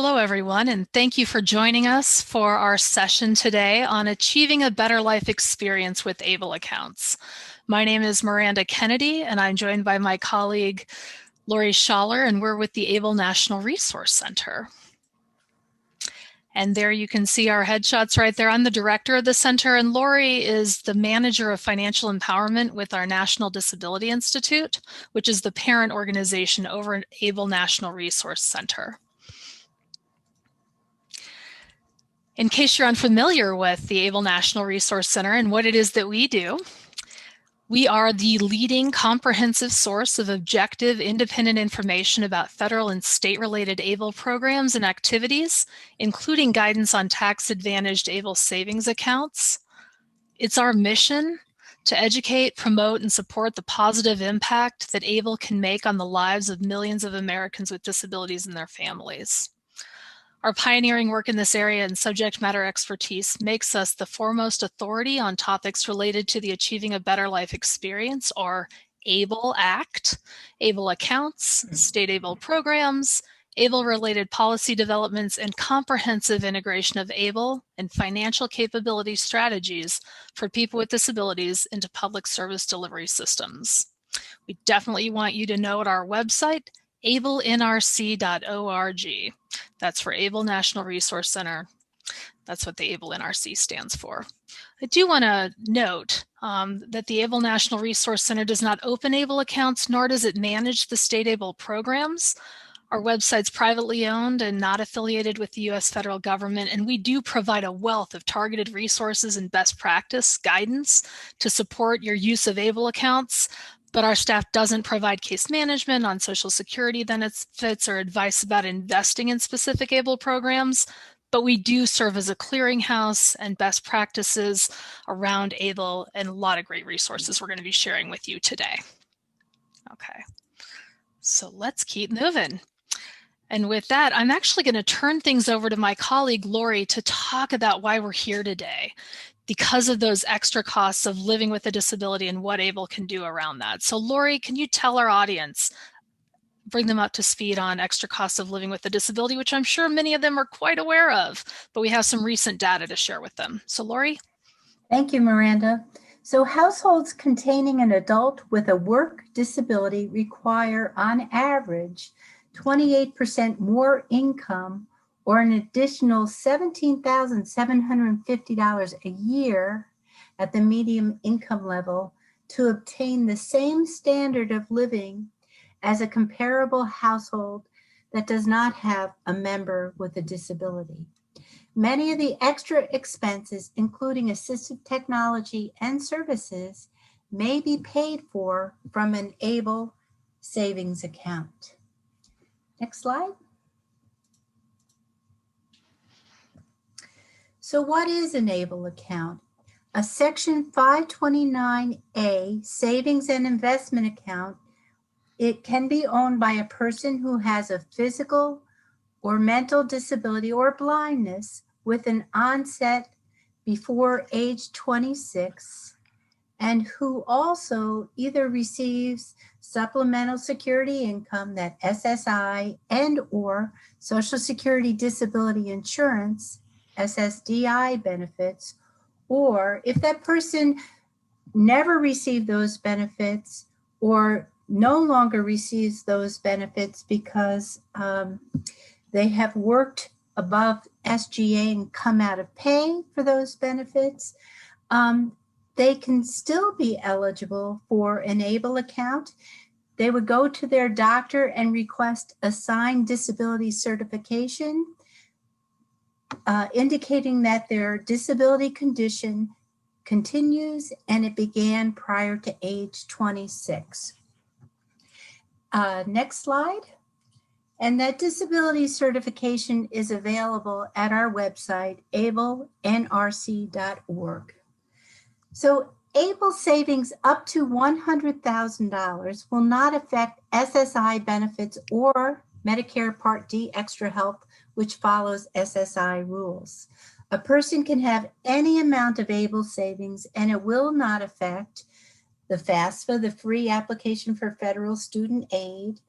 Hello, everyone, and thank you for joining us for our session today on achieving a better life experience with ABLE accounts. My name is Miranda Kennedy, and I'm joined by my colleague, Lori Schaller, and we're with the ABLE National Resource Center. And there you can see our headshots right there. I'm the director of the center, and Lori is the manager of financial empowerment with our National Disability Institute, which is the parent organization over at ABLE National Resource Center. In case you're unfamiliar with the ABLE National Resource Center and what it is that we do, we are the leading comprehensive source of objective, independent information about federal and state-related ABLE programs and activities, including guidance on tax-advantaged ABLE savings accounts. It's our mission to educate, promote, and support the positive impact that ABLE can make on the lives of millions of Americans with disabilities and their families. Our pioneering work in this area and subject matter expertise makes us the foremost authority on topics related to the Achieving a Better Life Experience, or ABLE Act, ABLE accounts, state ABLE programs, ABLE-related policy developments, and comprehensive integration of ABLE and financial capability strategies for people with disabilities into public service delivery systems. We definitely want you to know at our website, ablenrc.org. That's for ABLE National Resource Center. That's what the ABLE NRC stands for. I do want to note that the ABLE National Resource Center does not open ABLE accounts, nor does it manage the state ABLE programs. Our website's privately owned and not affiliated with the U.S. federal government, and we do provide a wealth of targeted resources and best practice guidance to support your use of ABLE accounts. But our staff doesn't provide case management on Social Security benefits or advice about investing in specific ABLE programs, but we do serve as a clearinghouse and best practices around ABLE and a lot of great resources we're going to be sharing with you today. Okay, so let's keep moving. And with that, I'm actually going to turn things over to my colleague, Lori, to talk about why we're here today, because of those extra costs of living with a disability and what ABLE can do around that. So Lori, can you tell our audience, bring them up to speed on extra costs of living with a disability, which I'm sure many of them are quite aware of, but we have some recent data to share with them. So Lori? Thank you, Miranda. So households containing an adult with a work disability require, on average, 28% more income, or an additional $17,750 a year at the median income level, to obtain the same standard of living as a comparable household that does not have a member with a disability. Many of the extra expenses, including assistive technology and services, may be paid for from an ABLE savings account. Next slide. So what is an ABLE account? A Section 529A savings and investment account. It can be owned by a person who has a physical or mental disability or blindness with an onset before age 26, and who also either receives supplemental security income, that SSI, and or Social Security Disability Insurance, SSDI benefits, or if that person never received those benefits or no longer receives those benefits because they have worked above SGA and come out of pay for those benefits, they can still be eligible for an ABLE account. They would go to their doctor and request assigned disability certification, indicating that their disability condition continues and it began prior to age 26. Next slide. And that disability certification is available at our website, ablenrc.org. So ABLE savings up to $100,000 will not affect SSI benefits or Medicare Part D extra help, which follows SSI rules. A person can have any amount of ABLE savings, and it will not affect the FAFSA, the free application for federal student aid,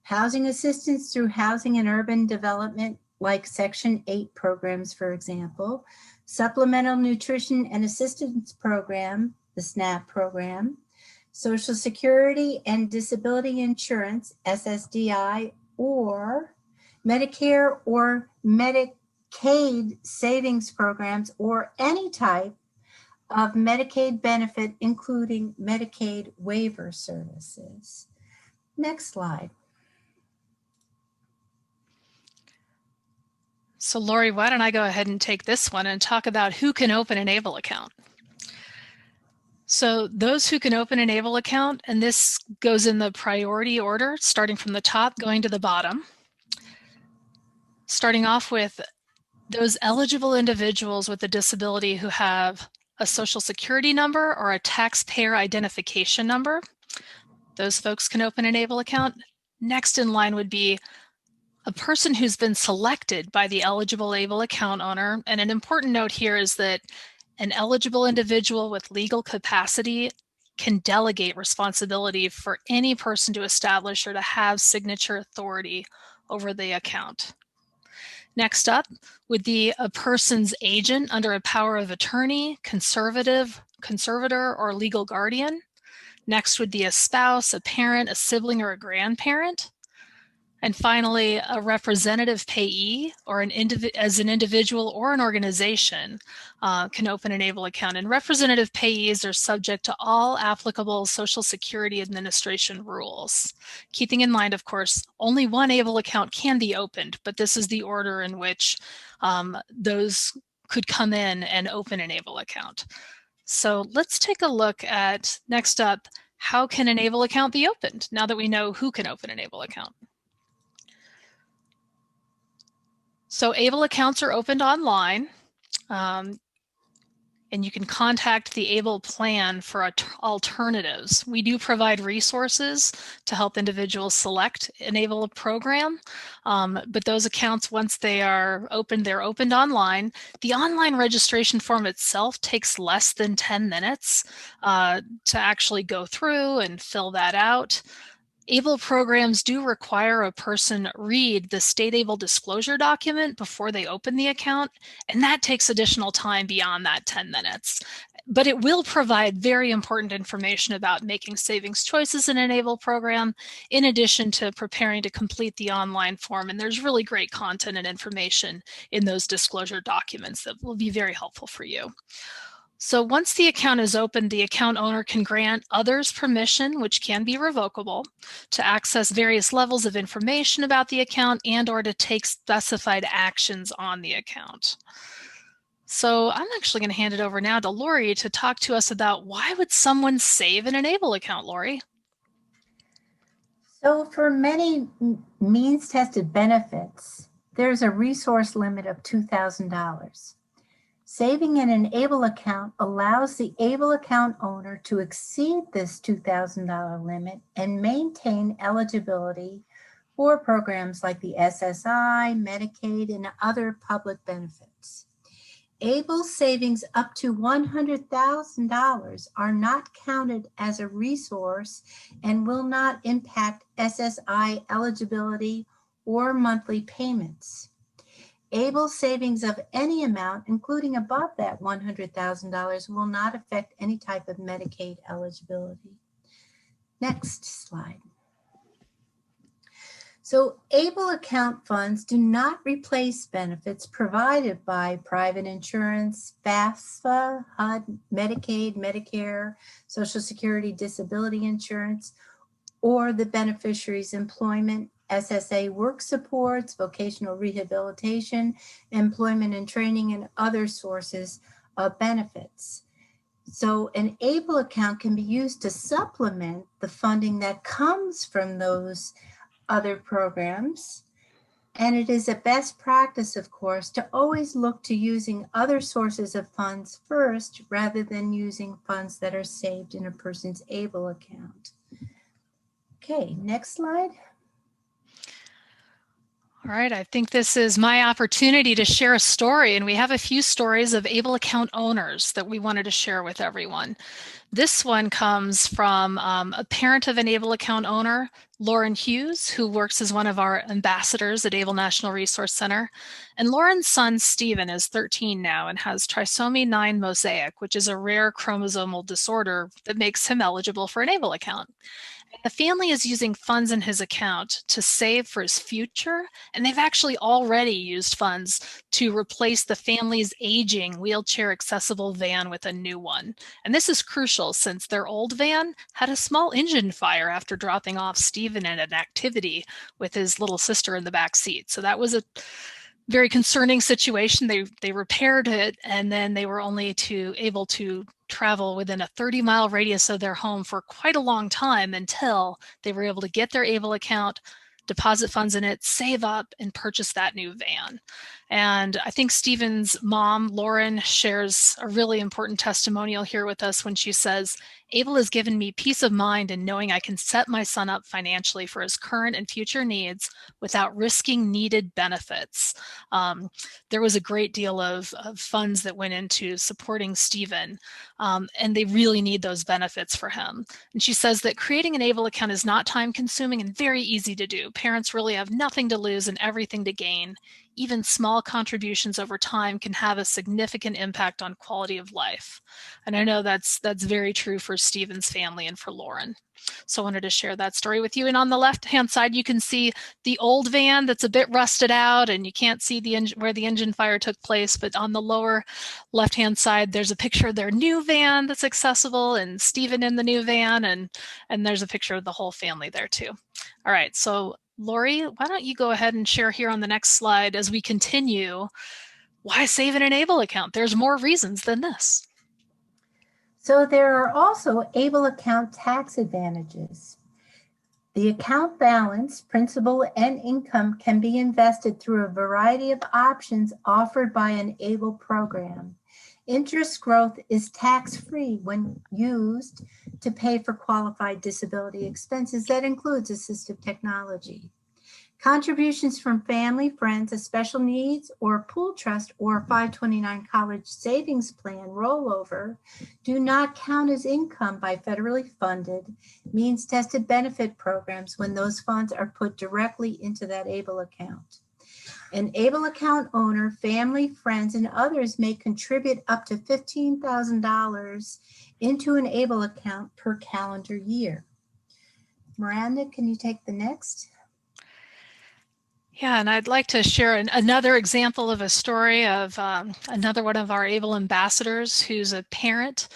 housing assistance through Housing and Urban Development like Section 8 programs, for example, Supplemental Nutrition and Assistance Program, the SNAP program, Social Security and Disability Insurance, SSDI, or Medicare or Medicaid savings programs, or any type of Medicaid benefit, including Medicaid waiver services. Next slide. So Lori, why don't I go ahead and take this one and talk about who can open an ABLE account. So those who can open an ABLE account, and this goes in the priority order, starting from the top, going to the bottom. Starting off with those eligible individuals with a disability who have a Social Security number or a taxpayer identification number. Those folks can open an ABLE account. Next in line would be a person who's been selected by the eligible ABLE account owner. And an important note here is that an eligible individual with legal capacity can delegate responsibility for any person to establish or to have signature authority over the account. Next up would be a person's agent under a power of attorney, conservator, or legal guardian. Next would be a spouse, a parent, a sibling, or a grandparent. And finally, a representative payee, or as an individual or an organization, can open an ABLE account. And representative payees are subject to all applicable Social Security Administration rules. Keeping in mind, of course, only one ABLE account can be opened, but this is the order in which those could come in and open an ABLE account. So let's take a look at, next up, how can an ABLE account be opened now that we know who can open an ABLE account? So ABLE accounts are opened online, and you can contact the ABLE plan for alternatives. We do provide resources to help individuals select an ABLE program, but those accounts, once they are opened, they're opened online. The online registration form itself takes less than 10 minutes to actually go through and fill that out. ABLE programs do require a person read the state ABLE disclosure document before they open the account, and that takes additional time beyond that 10 minutes. But it will provide very important information about making savings choices in an ABLE program, in addition to preparing to complete the online form. And there's really great content and information in those disclosure documents that will be very helpful for you. So once the account is opened, the account owner can grant others permission, which can be revocable, to access various levels of information about the account and/or to take specified actions on the account. So I'm actually going to hand it over now to Lori to talk to us about why would someone save in an ABLE account, Lori? So for many means-tested benefits, there's a resource limit of $2,000. Saving in an ABLE account allows the ABLE account owner to exceed this $2,000 limit and maintain eligibility for programs like the SSI, Medicaid, and other public benefits. ABLE savings up to $100,000 are not counted as a resource and will not impact SSI eligibility or monthly payments. ABLE savings of any amount, including above that $100,000, will not affect any type of Medicaid eligibility. Next slide. So ABLE account funds do not replace benefits provided by private insurance, FAFSA, HUD, Medicaid, Medicare, Social Security, Disability Insurance, or the beneficiary's employment, SSA work supports, vocational rehabilitation, employment and training, and other sources of benefits. So an ABLE account can be used to supplement the funding that comes from those other programs. And it is a best practice, of course, to always look to using other sources of funds first rather than using funds that are saved in a person's ABLE account. Okay, next slide. All right, I think this is my opportunity to share a story, and we have a few stories of ABLE account owners that we wanted to share with everyone. This one comes from a parent of an ABLE account owner, Lauren Hughes, who works as one of our ambassadors at ABLE National Resource Center. And Lauren's son, Stephen, is 13 now and has trisomy 9 mosaic, which is a rare chromosomal disorder that makes him eligible for an ABLE account. The family is using funds in his account to save for his future, and they've actually already used funds to replace the family's aging wheelchair accessible van with a new one. And this is crucial since their old van had a small engine fire after dropping off Stephen at an activity with his little sister in the back seat. So that was a very concerning situation. They repaired it, and then they were only able to travel within a 30-mile radius of their home for quite a long time until they were able to get their ABLE account, deposit funds in it, save up, and purchase that new van. And I think Stephen's mom, Lauren, shares a really important testimonial here with us when she says, "ABLE has given me peace of mind in knowing I can set my son up financially for his current and future needs without risking needed benefits." There was a great deal of funds that went into supporting Stephen, and they really need those benefits for him. And she says that creating an ABLE account is not time consuming and very easy to do. Parents really have nothing to lose and everything to gain. Even small contributions over time can have a significant impact on quality of life. And I know that's very true for Stephen's family and for Lauren. So I wanted to share that story with you. And on the left-hand side, you can see the old van that's a bit rusted out, and you can't see where the engine fire took place. But on the lower left-hand side, there's a picture of their new van that's accessible, and Stephen in the new van, and there's a picture of the whole family there too. All right, so Lori, why don't you go ahead and share here on the next slide as we continue why save in an ABLE account? There's more reasons than this. So there are also ABLE account tax advantages. The account balance, principal, and income can be invested through a variety of options offered by an ABLE program. Interest growth is tax-free when used to pay for qualified disability expenses. That includes assistive technology. Contributions from family, friends, a special needs, or pool trust, or 529 college savings plan rollover do not count as income by federally funded, means-tested benefit programs when those funds are put directly into that ABLE account. An ABLE account owner, family, friends, and others may contribute up to $15,000 into an ABLE account per calendar year. Miranda, can you take the next? Yeah, and I'd like to share another example of a story of another one of our ABLE ambassadors who's a parent.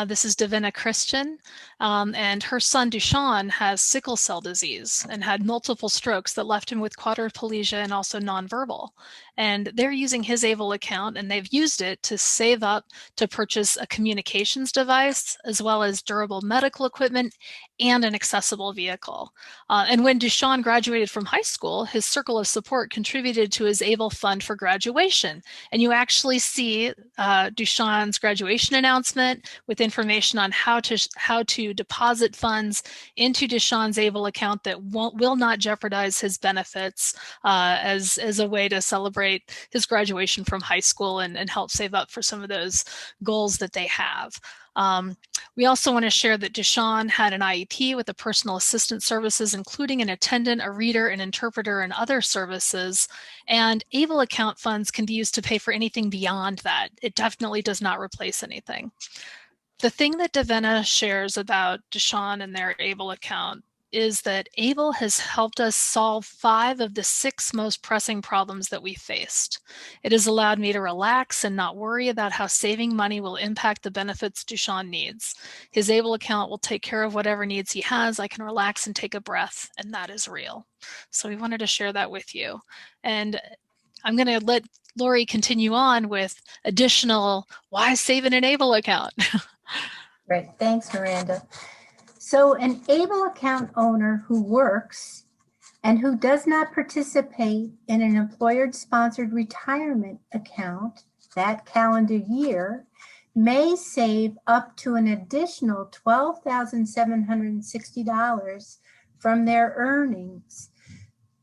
This is Davina Christian, and her son Dushan has sickle cell disease and had multiple strokes that left him with quadriplegia and also nonverbal. And they're using his ABLE account, and they've used it to save up to purchase a communications device, as well as durable medical equipment and an accessible vehicle. And when Dushan graduated from high school, his circle of support contributed to his ABLE fund for graduation. And you actually see Dushan's graduation announcement with information on how to deposit funds into Dushan's ABLE account that will not jeopardize his benefits as a way to celebrate his graduation from high school and help save up for some of those goals that they have. We also want to share that Dushan had an IEP with the personal assistance services, including an attendant, a reader, an interpreter, and other services. And ABLE account funds can be used to pay for anything beyond that. It definitely does not replace anything. The thing that Davina shares about Dushan and their ABLE account is that ABLE has helped us solve 5 of the 6 most pressing problems that we faced. It has allowed me to relax and not worry about how saving money will impact the benefits Dushan needs. His ABLE account will take care of whatever needs he has. I can relax and take a breath, and that is real. So we wanted to share that with you. And I'm going to let Lori continue on with additional why save in an ABLE account. Great, thanks, Miranda. So an ABLE account owner who works and who does not participate in an employer-sponsored retirement account that calendar year may save up to an additional $12,760 from their earnings.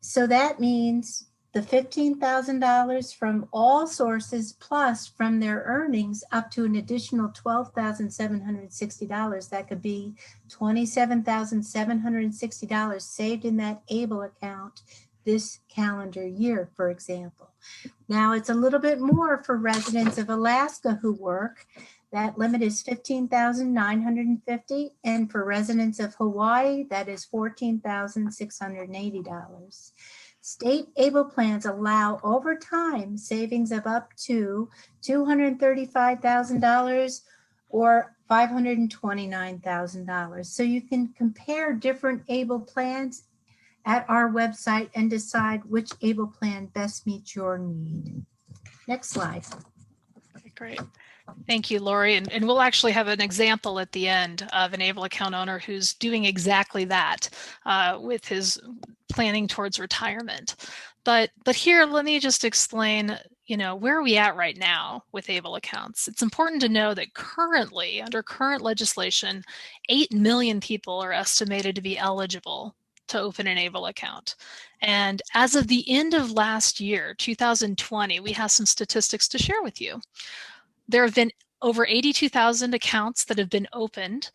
So that means the $15,000 from all sources plus from their earnings up to an additional $12,760. That could be $27,760 saved in that ABLE account this calendar year, for example. Now it's a little bit more for residents of Alaska who work. That limit is $15,950, and for residents of Hawaii, that is $14,680. State ABLE plans allow over time savings of up to $235,000 or $529,000. So you can compare different ABLE plans at our website and decide which ABLE plan best meets your need. Next slide. Okay, great. Thank you, Lori. And we'll actually have an example at the end of an ABLE account owner who's doing exactly that with his planning towards retirement. But here, let me just explain, where are we at right now with ABLE accounts? It's important to know that currently, under current legislation, 8 million people are estimated to be eligible to open an ABLE account. And as of the end of last year, 2020, we have some statistics to share with you. There have been over 82,000 accounts that have been opened.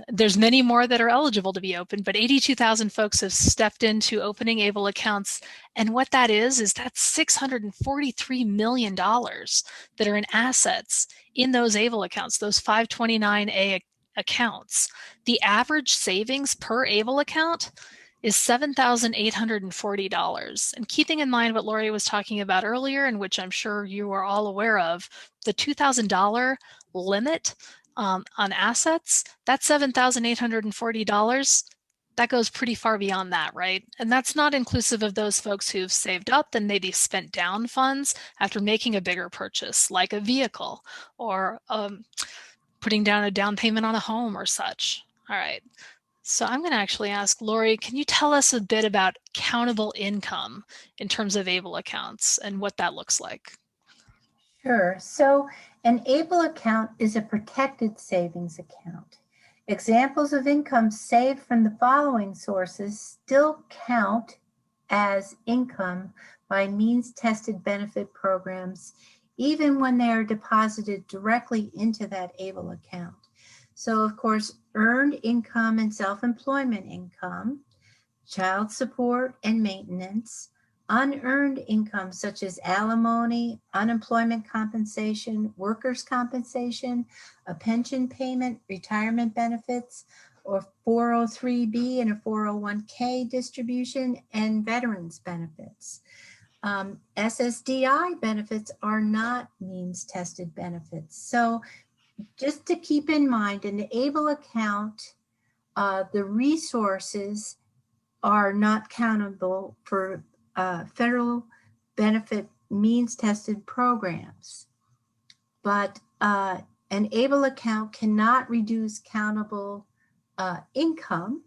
There's many more that are eligible to be opened, but 82,000 folks have stepped into opening ABLE accounts. And what that is that's $643 million that are in assets in those ABLE accounts, those 529A accounts. The average savings per ABLE account is $7,840. And keeping in mind what Lori was talking about earlier, and which I'm sure you are all aware of, the $2,000 limit on assets, that $7,840, that goes pretty far beyond that, right? And that's not inclusive of those folks who've saved up and maybe spent down funds after making a bigger purchase, like a vehicle or putting down a down payment on a home or such. All right. So I'm going to actually ask Lori, can you tell us a bit about countable income in terms of ABLE accounts and what that looks like? Sure. So an ABLE account is a protected savings account. Examples of income saved from the following sources still count as income by means-tested benefit programs, even when they are deposited directly into that ABLE account. So, of course, earned income and self-employment income, child support and maintenance, unearned income such as alimony, unemployment compensation, workers' compensation, a pension payment, retirement benefits, or 403B and a 401K distribution, and veterans benefits. SSDI benefits are not means-tested benefits. So just to keep in mind, an ABLE account, the resources are not countable for federal benefit means-tested programs. But an ABLE account cannot reduce countable income.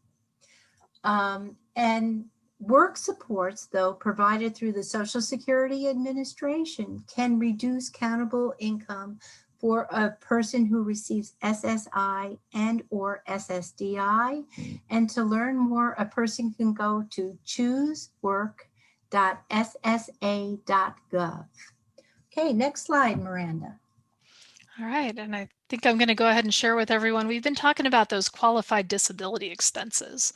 And work supports, though, provided through the Social Security Administration can reduce countable income for a person who receives SSI and or SSDI. And to learn more, a person can go to choosework.ssa.gov. Okay, next slide, Miranda. All right, and I think I'm going to go ahead and share with everyone, we've been talking about those qualified disability expenses,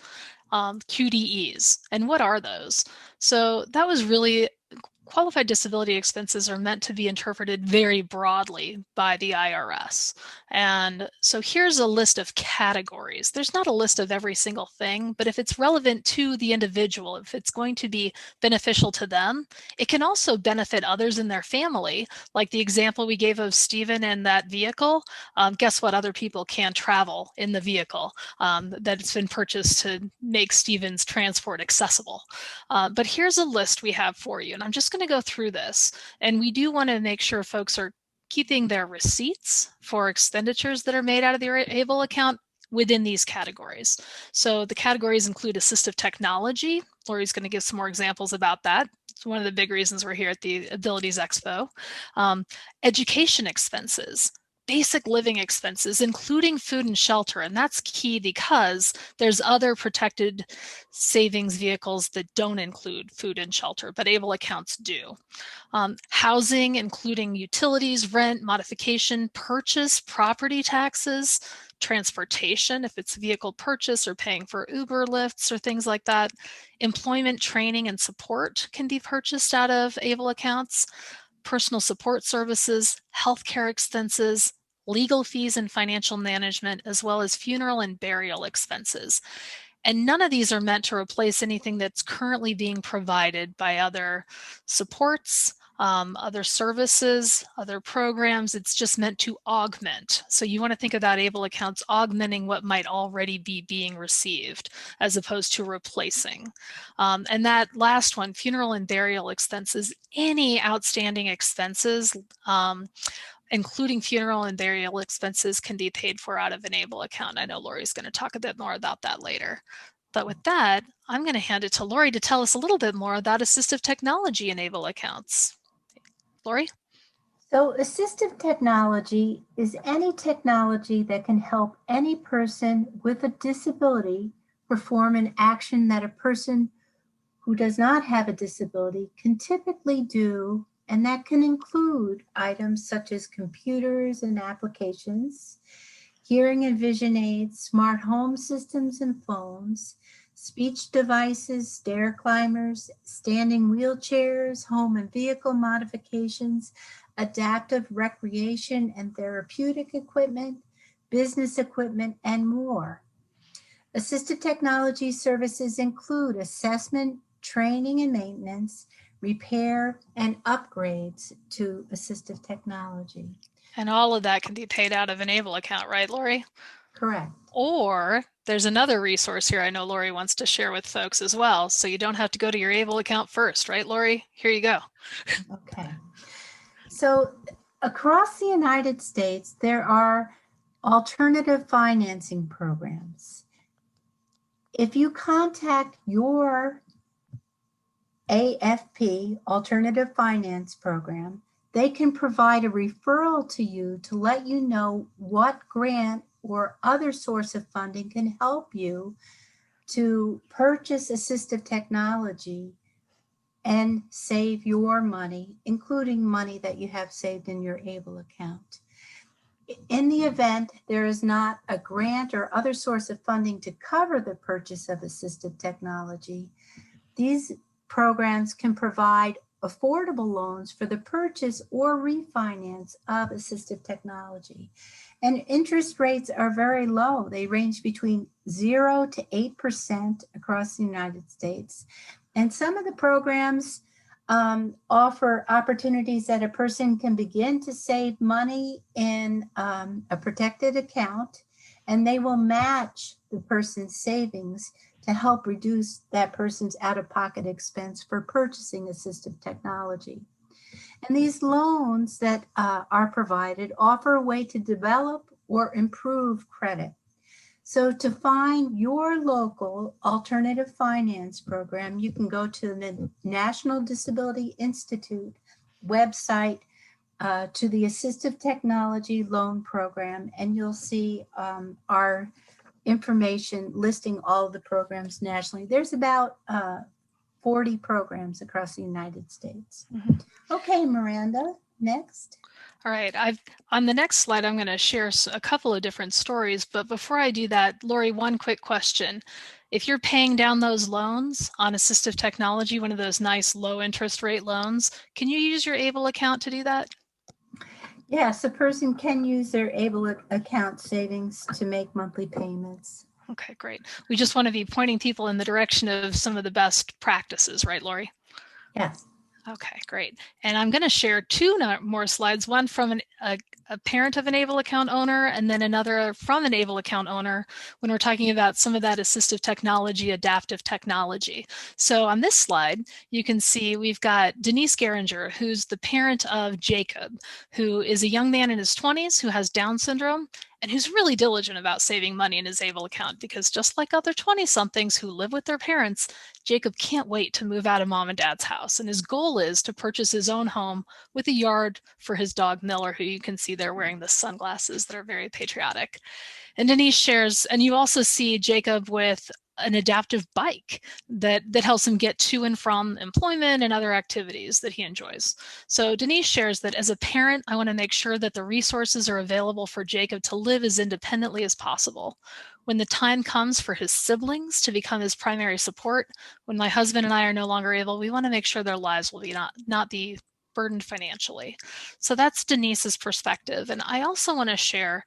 QDEs, and what are those? So that was really, qualified disability expenses are meant to be interpreted very broadly by the IRS. And so here's a list of categories. There's not a list of every single thing, but if it's relevant to the individual, if it's going to be beneficial to them, it can also benefit others in their family. Like the example we gave of Stephen and that vehicle, guess what? Other people can travel in the vehicle that's been purchased to make Stephen's transport accessible. But here's a list we have for you, and I'm just going to go through this. And we do want to make sure folks are keeping their receipts for expenditures that are made out of their ABLE account within these categories. So the categories include assistive technology. Lori's going to give some more examples about that. It's one of the big reasons we're here at the Abilities Expo. Education expenses. basic living expenses, including food and shelter. And that's key because there's other protected savings vehicles that don't include food and shelter, but ABLE accounts do. Housing, including utilities, rent, modification, purchase, property taxes, transportation, if it's vehicle purchase or paying for Uber, Lyfts, or things like that. Employment, training, and support can be purchased out of ABLE accounts. Personal support services, healthcare expenses, legal fees and financial management, as well as funeral and burial expenses. And none of these are meant to replace anything that's currently being provided by other supports, other services, other programs. It's just meant to augment. So you want to think of that ABLE accounts augmenting what might already be being received as opposed to replacing. And that last one, funeral and burial expenses, any outstanding expenses, including funeral and burial expenses, can be paid for out of an ABLE account. I know Lori's going to talk a bit more about that later. But with that, I'm going to hand it to Lori to tell us a little bit more about assistive technology in ABLE accounts. Lori? So assistive technology is any technology that can help any person with a disability perform an action that a person who does not have a disability can typically do, and that can include items such as computers and applications, hearing and vision aids, smart home systems and phones, speech devices, stair climbers, standing wheelchairs, home and vehicle modifications, adaptive recreation and therapeutic equipment, business equipment, and more. Assistive technology services include assessment, training and maintenance, repair, and upgrades to assistive technology. And all of that can be paid out of an ABLE account, right, Lori? Correct. Or there's another resource here I know Lori wants to share with folks as well. So you don't have to go to your ABLE account first, right, Lori? Here you go. Okay. So across the United States, there are alternative financing programs. If you contact your AFP, Alternative Finance Program, they can provide a referral to you to let you know what grant or other source of funding can help you to purchase assistive technology and save your money, including money that you have saved in your ABLE account. In the event there is not a grant or other source of funding to cover the purchase of assistive technology, these programs can provide affordable loans for the purchase or refinance of assistive technology. And interest rates are very low. They range between 0 to 8% across the United States. And some of the programs offer opportunities that a person can begin to save money in a protected account, and they will match the person's savings to help reduce that person's out-of-pocket expense for purchasing assistive technology. And these loans that are provided offer a way to develop or improve credit. So to find your local alternative finance program, you can go to the National Disability Institute website to the Assistive Technology Loan Program, and you'll see our information listing all of the programs nationally. There's about 40 programs across the United States. Mm-hmm. Okay, Miranda, next. All right, on the next slide, I'm going to share a couple of different stories, but before I do that, Lori, one quick question. If you're paying down those loans on assistive technology, one of those nice low interest rate loans, can you use your ABLE account to do that? Yes, a person can use their ABLE account savings to make monthly payments. Okay, great. We just want to be pointing people in the direction of some of the best practices, right, Lori? Yes. Okay, great. And I'm going to share two more slides, one from a parent of an ABLE account owner and then another from an ABLE account owner when we're talking about some of that assistive technology, adaptive technology. So on this slide, you can see we've got Denise Geringer, who's the parent of Jacob, who is a young man in his 20s who has Down syndrome and who's really diligent about saving money in his ABLE account because just like other 20-somethings who live with their parents, Jacob can't wait to move out of mom and dad's house. And his goal is to purchase his own home with a yard for his dog Miller, who you can see there there wearing the sunglasses that are very patriotic. And Denise shares, and you also see Jacob with an adaptive bike that helps him get to and from employment and other activities that he enjoys. So Denise shares that as a parent, I want to make sure that the resources are available for Jacob to live as independently as possible. When the time comes for his siblings to become his primary support, when my husband and I are no longer able, we want to make sure their lives will be not be burdened financially. So that's Denise's perspective. And I also want to share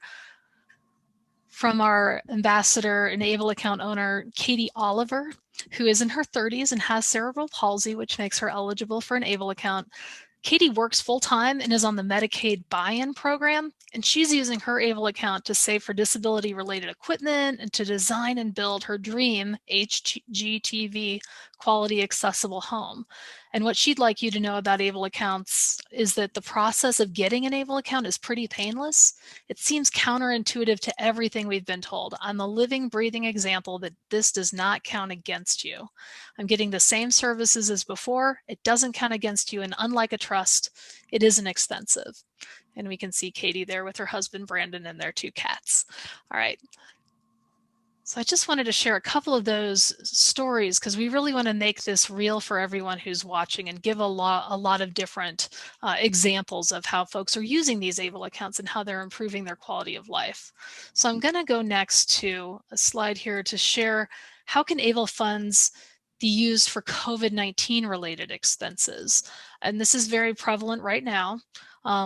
from our ambassador and Able account owner, Katie Oliver, who is in her 30s and has cerebral palsy, which makes her eligible for an Able account. Katie works full-time and is on the Medicaid buy-in program, and she's using her Able account to save for disability-related equipment and to design and build her dream HGTV quality accessible home. And what she'd like you to know about Able accounts is that the process of getting an Able account is pretty painless. It seems counterintuitive to everything we've been told. I'm a living, breathing example that this does not count against you. I'm getting the same services as before. It doesn't count against you, and unlike a trust, it isn't expensive. And we can see Katie there with her husband, Brandon, and their 2 cats. All right. So I just wanted to share a couple of those stories because we really want to make this real for everyone who's watching and give a lot of different examples of how folks are using these Able accounts and how they're improving their quality of life. So I'm going to go next to a slide here to share how can Able funds be used for COVID-19 related expenses. And this is very prevalent right now.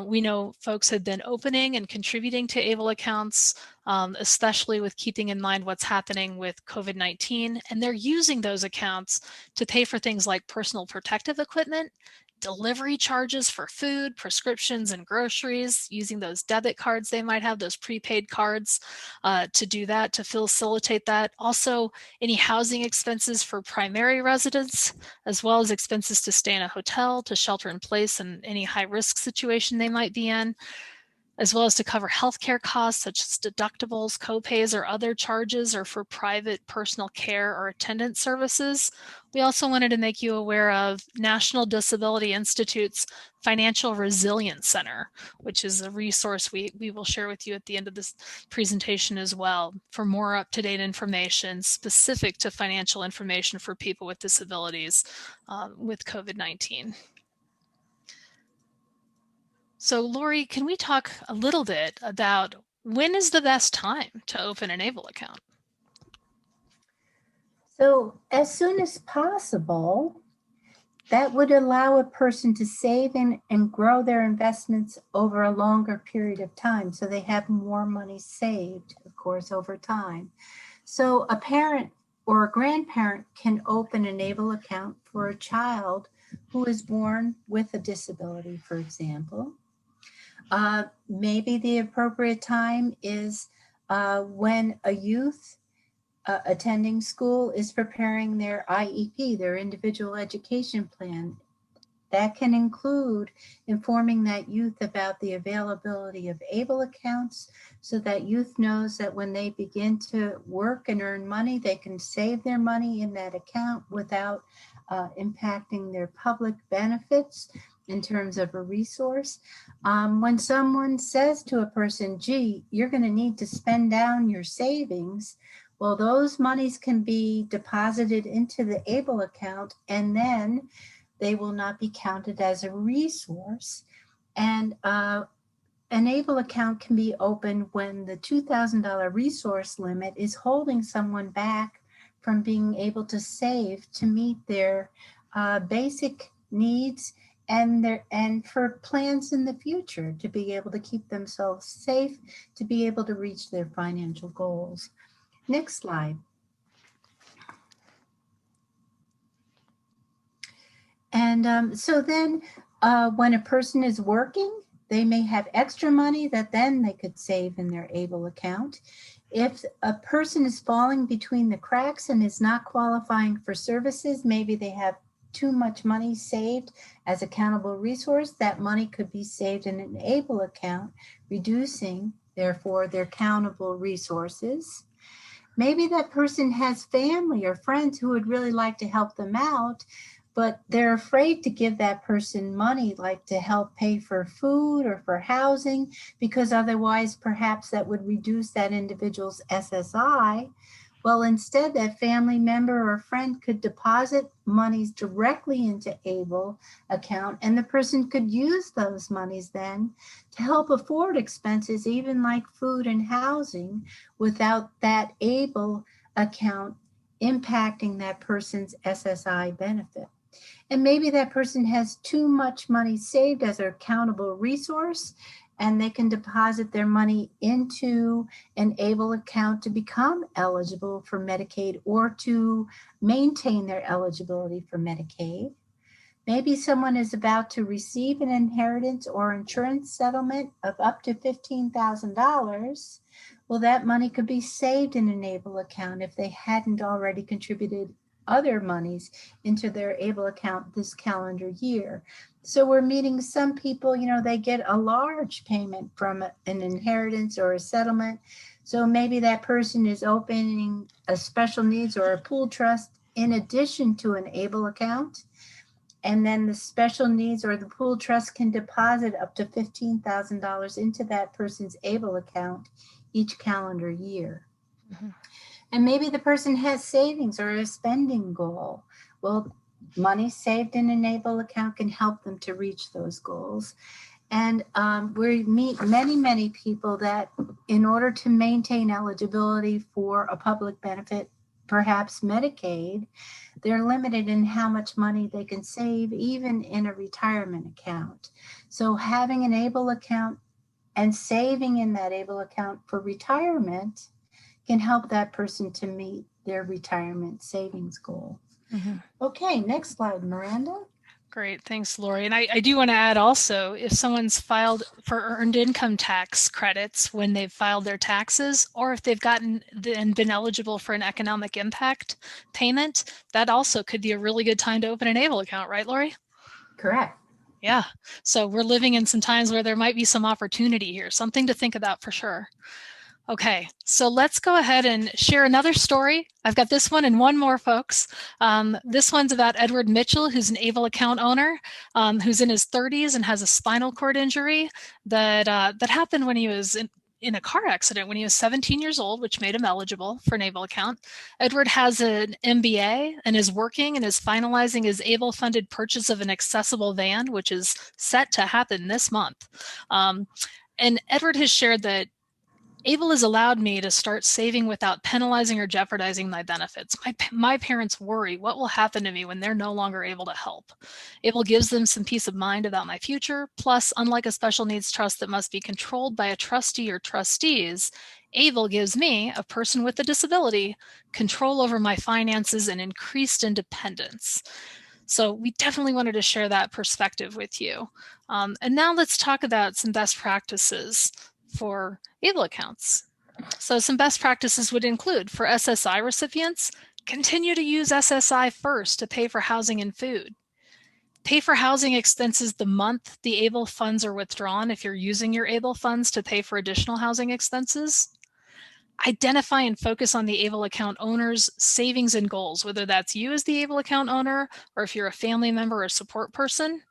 We know folks have been opening and contributing to Able accounts, especially with keeping in mind what's happening with COVID-19. And they're using those accounts to pay for things like personal protective equipment, delivery charges for food, prescriptions, and groceries, using those debit cards they might have, those prepaid cards to do that, to facilitate that. Also, any housing expenses for primary residents, as well as expenses to stay in a hotel, to shelter in place in any high-risk situation they might be in, as well as to cover healthcare costs such as deductibles, copays, or other charges, or for private personal care or attendance services. We also wanted to make you aware of National Disability Institute's Financial Resilience Center, which is a resource we will share with you at the end of this presentation as well for more up-to-date information specific to financial information for people with disabilities with COVID-19. So Lori, can we talk a little bit about when is the best time to open an Able account? So as soon as possible, that would allow a person to save and grow their investments over a longer period of time. So they have more money saved, of course, over time. So a parent or a grandparent can open an Able account for a child who is born with a disability, for example. Maybe the appropriate time is when a youth attending school is preparing their IEP, their individual education plan. That can include informing that youth about the availability of Able accounts so that youth knows that when they begin to work and earn money, they can save their money in that account without impacting their public benefits in terms of a resource. When someone says to a person, gee, you're going to need to spend down your savings, well, those monies can be deposited into the Able account and then they will not be counted as a resource. And an Able account can be opened when the $2,000 resource limit is holding someone back from being able to save to meet their basic needs and for plans in the future to be able to keep themselves safe, to be able to reach their financial goals. Next slide. And so then when a person is working, they may have extra money that then they could save in their Able account. If a person is falling between the cracks and is not qualifying for services, maybe they have too much money saved as a countable resource, that money could be saved in an Able account, reducing, therefore, their countable resources. Maybe that person has family or friends who would really like to help them out, but they're afraid to give that person money, like to help pay for food or for housing, because otherwise perhaps that would reduce that individual's SSI. Well, instead, that family member or friend could deposit monies directly into ABLE account, and the person could use those monies then to help afford expenses, even like food and housing, without that ABLE account impacting that person's SSI benefit. And maybe that person has too much money saved as a countable resource, and they can deposit their money into an ABLE account to become eligible for Medicaid or to maintain their eligibility for Medicaid. Maybe someone is about to receive an inheritance or insurance settlement of up to $15,000. Well, that money could be saved in an ABLE account if they hadn't already contributed other monies into their ABLE account this calendar year. So we're meeting some people, they get a large payment from an inheritance or a settlement. So maybe that person is opening a special needs or a pool trust in addition to an ABLE account. And then the special needs or the pool trust can deposit up to $15,000 into that person's ABLE account each calendar year. Mm-hmm. And maybe the person has savings or a spending goal. Well, money saved in an ABLE account can help them to reach those goals. And we meet many, many people that in order to maintain eligibility for a public benefit, perhaps Medicaid, they're limited in how much money they can save, even in a retirement account. So having an ABLE account and saving in that ABLE account for retirement can help that person to meet their retirement savings goal. Mm-hmm. Okay, next slide, Miranda. Great, thanks, Lori. And I do want to add also, if someone's filed for earned income tax credits when they've filed their taxes, or if they've gotten and been eligible for an economic impact payment, that also could be a really good time to open an ABLE account, right, Lori? Correct. Yeah, so we're living in some times where there might be some opportunity here, something to think about for sure. Okay, so let's go ahead and share another story. I've got this one and one more, folks. This one's about Edward Mitchell, who's an ABLE account owner, who's in his 30s and has a spinal cord injury that happened when he was in a car accident when he was 17 years old, which made him eligible for an ABLE account. Edward has an MBA and is working and is finalizing his ABLE-funded purchase of an accessible van, which is set to happen this month. And Edward has shared that ABLE has allowed me to start saving without penalizing or jeopardizing my benefits. My parents worry what will happen to me when they're no longer able to help. ABLE gives them some peace of mind about my future. Plus, unlike a special needs trust that must be controlled by a trustee or trustees, ABLE gives me, a person with a disability, control over my finances and increased independence. So we definitely wanted to share that perspective with you. And now let's talk about some best practices for ABLE accounts. So some best practices would include, for SSI recipients, continue to use SSI first to pay for housing and food. Pay for housing expenses the month the ABLE funds are withdrawn if you're using your ABLE funds to pay for additional housing expenses. Identify and focus on the ABLE account owner's savings and goals, whether that's you as the ABLE account owner or if you're a family member or support person.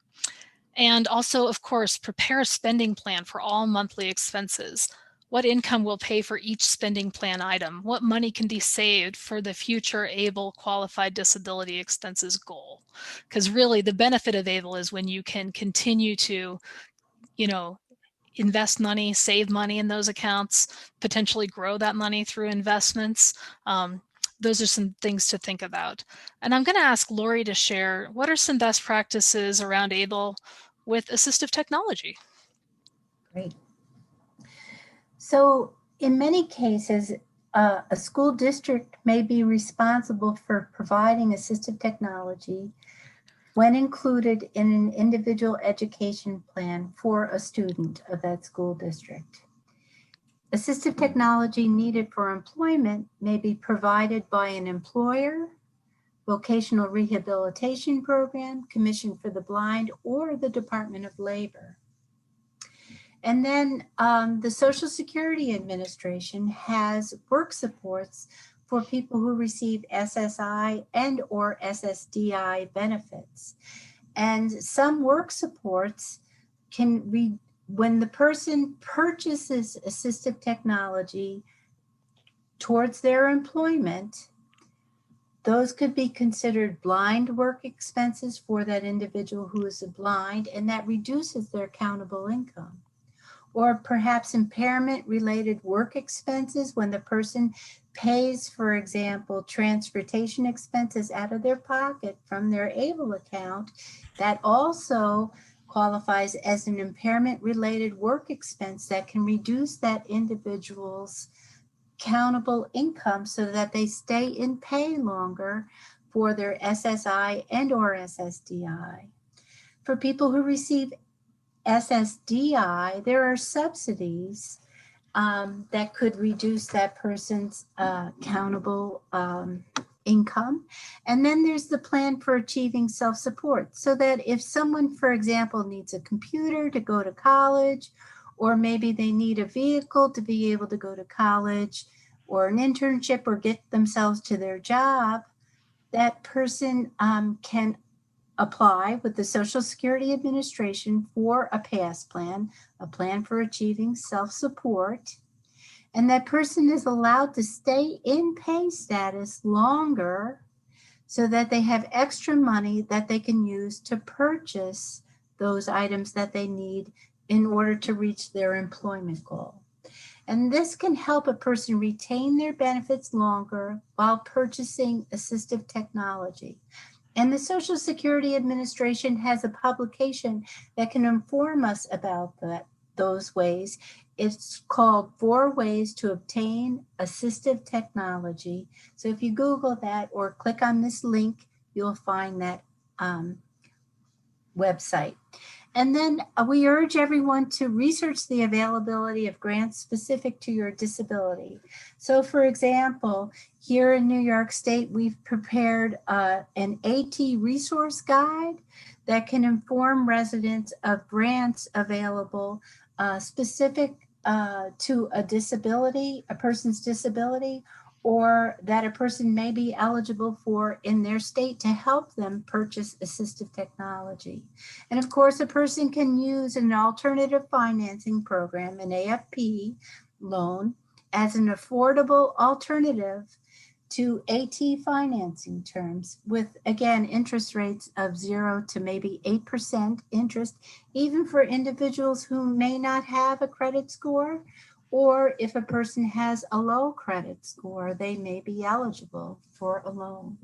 And also, of course, prepare a spending plan for all monthly expenses. What income will pay for each spending plan item? What money can be saved for the future ABLE qualified disability expenses goal? Because really the benefit of ABLE is when you can continue to, invest money, save money in those accounts, potentially grow that money through investments. Those are some things to think about. And I'm going to ask Lori to share what are some best practices around ABLE with assistive technology. Great. So in many cases, a school district may be responsible for providing assistive technology when included in an individual education plan for a student of that school district. Assistive technology needed for employment may be provided by an employer, vocational rehabilitation program, Commission for the Blind, or the Department of Labor. And then the Social Security Administration has work supports for people who receive SSI and or SSDI benefits. And some work supports can when the person purchases assistive technology towards their employment, those could be considered blind work expenses for that individual who is blind, and that reduces their countable income. Or perhaps impairment-related work expenses when the person pays, for example, transportation expenses out of their pocket from their ABLE account, that also qualifies as an impairment-related work expense that can reduce that individual's countable income so that they stay in pay longer for their SSI and or SSDI. For people who receive SSDI, there are subsidies that could reduce that person's countable income. And then there's the plan for achieving self-support, so that if someone, for example, needs a computer to go to college, or maybe they need a vehicle to be able to go to college, or an internship, or get themselves to their job, that person can apply with the Social Security Administration for a PASS plan, a plan for achieving self-support, and that person is allowed to stay in pay status longer so that they have extra money that they can use to purchase those items that they need in order to reach their employment goal. And this can help a person retain their benefits longer while purchasing assistive technology. And the Social Security Administration has a publication that can inform us about those ways. It's called 4 Ways to Obtain Assistive Technology. So if you Google that or click on this link, you'll find that website. And then we urge everyone to research the availability of grants specific to your disability. So for example, here in New York State, we've prepared an AT resource guide that can inform residents of grants available specific to a disability, a person's disability, or that a person may be eligible for in their state to help them purchase assistive technology. And of course, a person can use an alternative financing program, an AFP loan, as an affordable alternative to AT financing terms with, again, interest rates of 0 to maybe 8% interest, even for individuals who may not have a credit score. Or if a person has a low credit score, they may be eligible for a loan.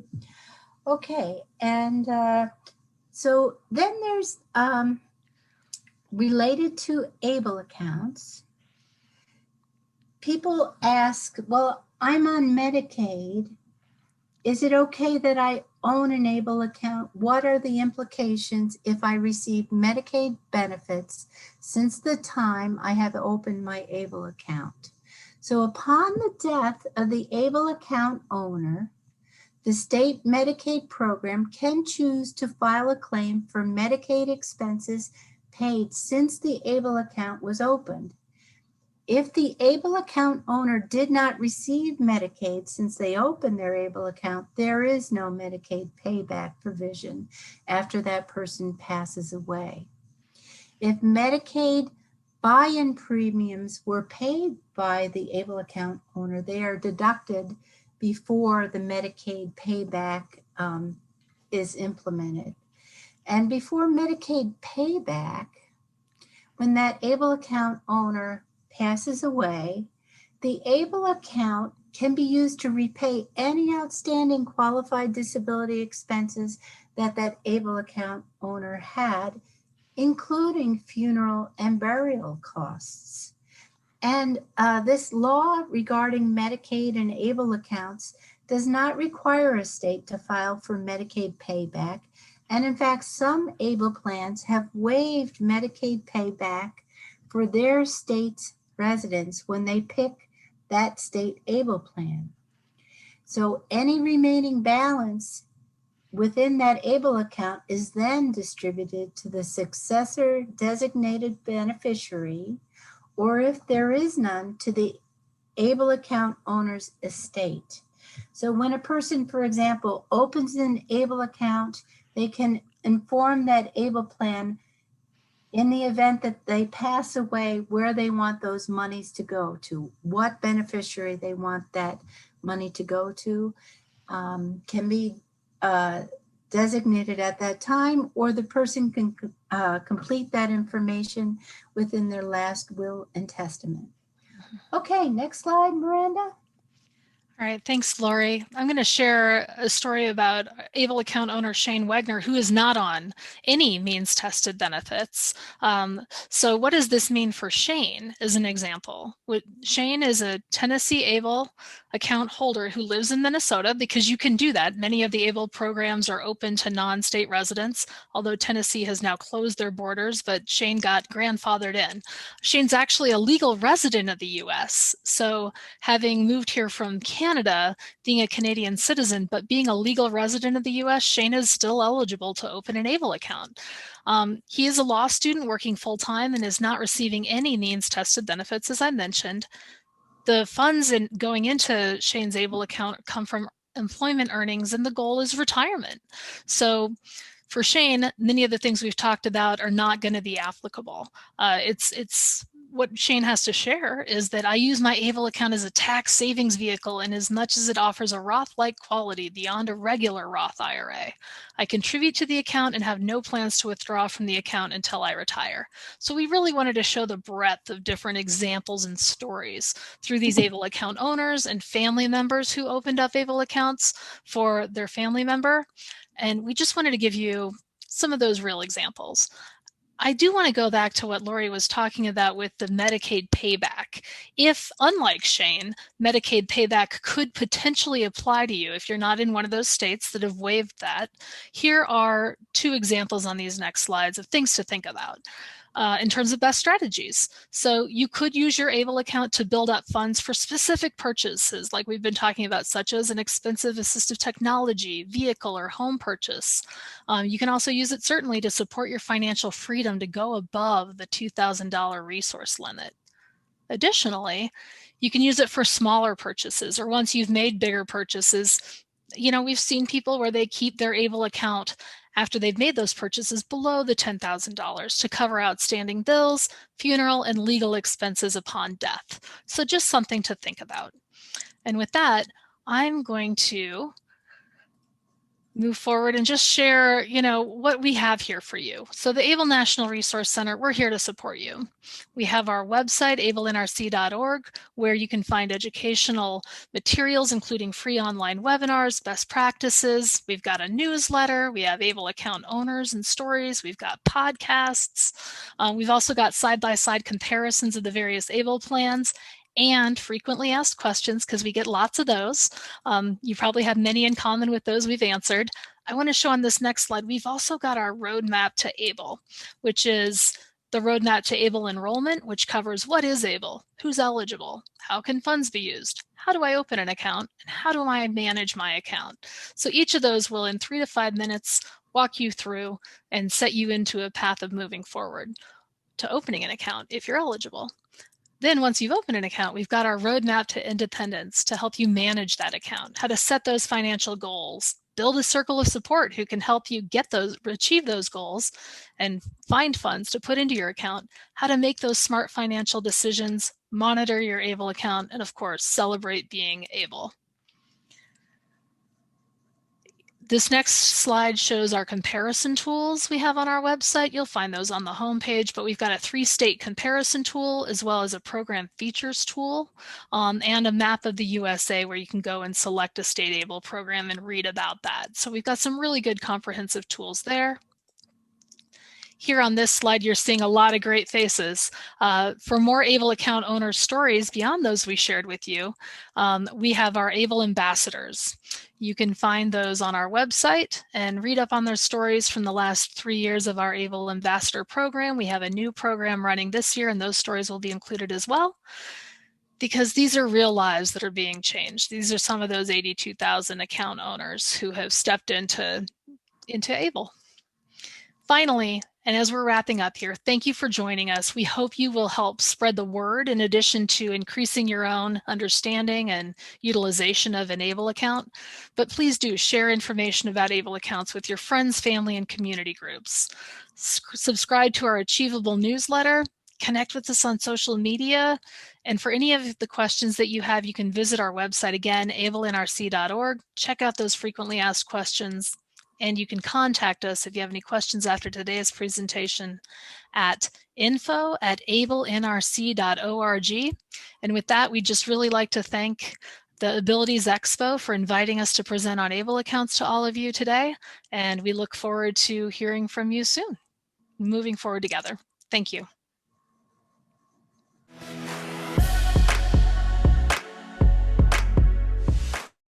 Okay, and so then there's related to ABLE accounts. People ask, well, I'm on Medicaid. Is it okay that I own an ABLE account? What are the implications if I receive Medicaid benefits since the time I have opened my ABLE account? So upon the death of the ABLE account owner, the state Medicaid program can choose to file a claim for Medicaid expenses paid since the ABLE account was opened. If the ABLE account owner did not receive Medicaid since they opened their ABLE account, there is no Medicaid payback provision after that person passes away. If Medicaid buy-in premiums were paid by the ABLE account owner, they are deducted before the Medicaid payback is implemented. And before Medicaid payback, when that ABLE account owner passes away, the ABLE account can be used to repay any outstanding qualified disability expenses that that ABLE account owner had, including funeral and burial costs. And this law regarding Medicaid and ABLE accounts does not require a state to file for Medicaid payback. And in fact, some ABLE plans have waived Medicaid payback for their state's residents when they pick that state ABLE plan. So any remaining balance within that ABLE account is then distributed to the successor designated beneficiary, or if there is none, to the ABLE account owner's estate. So when a person, for example, opens an ABLE account, they can inform that ABLE plan in the event that they pass away, where they want those monies to go to, what beneficiary they want that money to go to, can be designated at that time, or the person can complete that information within their last will and testament. Okay, next slide, Miranda. All right, thanks, Lori. I'm going to share a story about ABLE account owner Shane Wegner, who is not on any means-tested benefits. So what does this mean for Shane, as an example? Shane is a Tennessee ABLE account holder who lives in Minnesota, because you can do that. Many of the ABLE programs are open to non-state residents, although Tennessee has now closed their borders, but Shane got grandfathered in. Shane's actually a legal resident of the US, so having moved here from Canada, being a Canadian citizen, but being a legal resident of the US, Shane is still eligible to open an ABLE account. He is a law student working full-time and is not receiving any means-tested benefits, as I mentioned. The funds going into Shane's ABLE account come from employment earnings, and the goal is retirement. So for Shane, many of the things we've talked about are not going to be applicable. It's what Shane has to share is that I use my ABLE account as a tax savings vehicle, and as much as it offers a Roth-like quality beyond a regular Roth IRA, I contribute to the account and have no plans to withdraw from the account until I retire. So we really wanted to show the breadth of different examples and stories through these ABLE account owners and family members who opened up ABLE accounts for their family member. And we just wanted to give you some of those real examples. I do want to go back to what Lori was talking about with the Medicaid payback. If, unlike Shane, Medicaid payback could potentially apply to you if you're not in one of those states that have waived that, here are two examples on these next slides of things to think about. In terms of best strategies. So you could use your ABLE account to build up funds for specific purchases, like we've been talking about, such as an expensive assistive technology, vehicle, or home purchase. You can also use it certainly to support your financial freedom to go above the $2,000 resource limit. Additionally, you can use it for smaller purchases, or once you've made bigger purchases. You know, we've seen people where they keep their ABLE account after they've made those purchases below the $10,000 to cover outstanding bills, funeral, and legal expenses upon death. So just something to think about. And with that, I'm going to move forward and just share, what we have here for you. So the ABLE National Resource Center, we're here to support you. We have our website, ablenrc.org, where you can find educational materials, including free online webinars, best practices. We've got a newsletter. We have ABLE account owners and stories. We've got podcasts. We've also got side-by-side comparisons of the various ABLE plans and frequently asked questions, because we get lots of those. You probably have many in common with those we've answered. I want to show on this next slide, we've also got our roadmap to ABLE, which is the roadmap to ABLE enrollment, which covers what is ABLE, who's eligible, how can funds be used, how do I open an account, and how do I manage my account. So each of those will, in 3 to 5 minutes, walk you through and set you into a path of moving forward to opening an account if you're eligible. Then once you've opened an account, we've got our roadmap to independence to help you manage that account, how to set those financial goals, build a circle of support who can help you achieve those goals and find funds to put into your account, how to make those smart financial decisions, monitor your ABLE account, and of course, celebrate being ABLE. This next slide shows our comparison tools we have on our website. You'll find those on the homepage, but we've got a 3-state comparison tool, as well as a program features tool, and a map of the USA where you can go and select a state ABLE program and read about that. So we've got some really good comprehensive tools there. Here on this slide, you're seeing a lot of great faces. For more ABLE account owner stories beyond those we shared with you, we have our ABLE ambassadors. You can find those on our website and read up on their stories from the last 3 years of our ABLE ambassador program. We have a new program running this year, and those stories will be included as well, because these are real lives that are being changed. These are some of those 82,000 account owners who have stepped into ABLE. Finally, And as we're wrapping up here, thank you for joining us. We hope you will help spread the word in addition to increasing your own understanding and utilization of an ABLE account. But please do share information about ABLE accounts with your friends, family, and community groups. Subscribe to our Achievable newsletter, connect with us on social media, and for any of the questions that you have, you can visit our website again, ablenrc.org. Check out those frequently asked questions, and you can contact us if you have any questions after today's presentation at info@ablenrc.org. And with that, we'd just really like to thank the Abilities Expo for inviting us to present on ABLE accounts to all of you today. And we look forward to hearing from you soon, moving forward together. Thank you.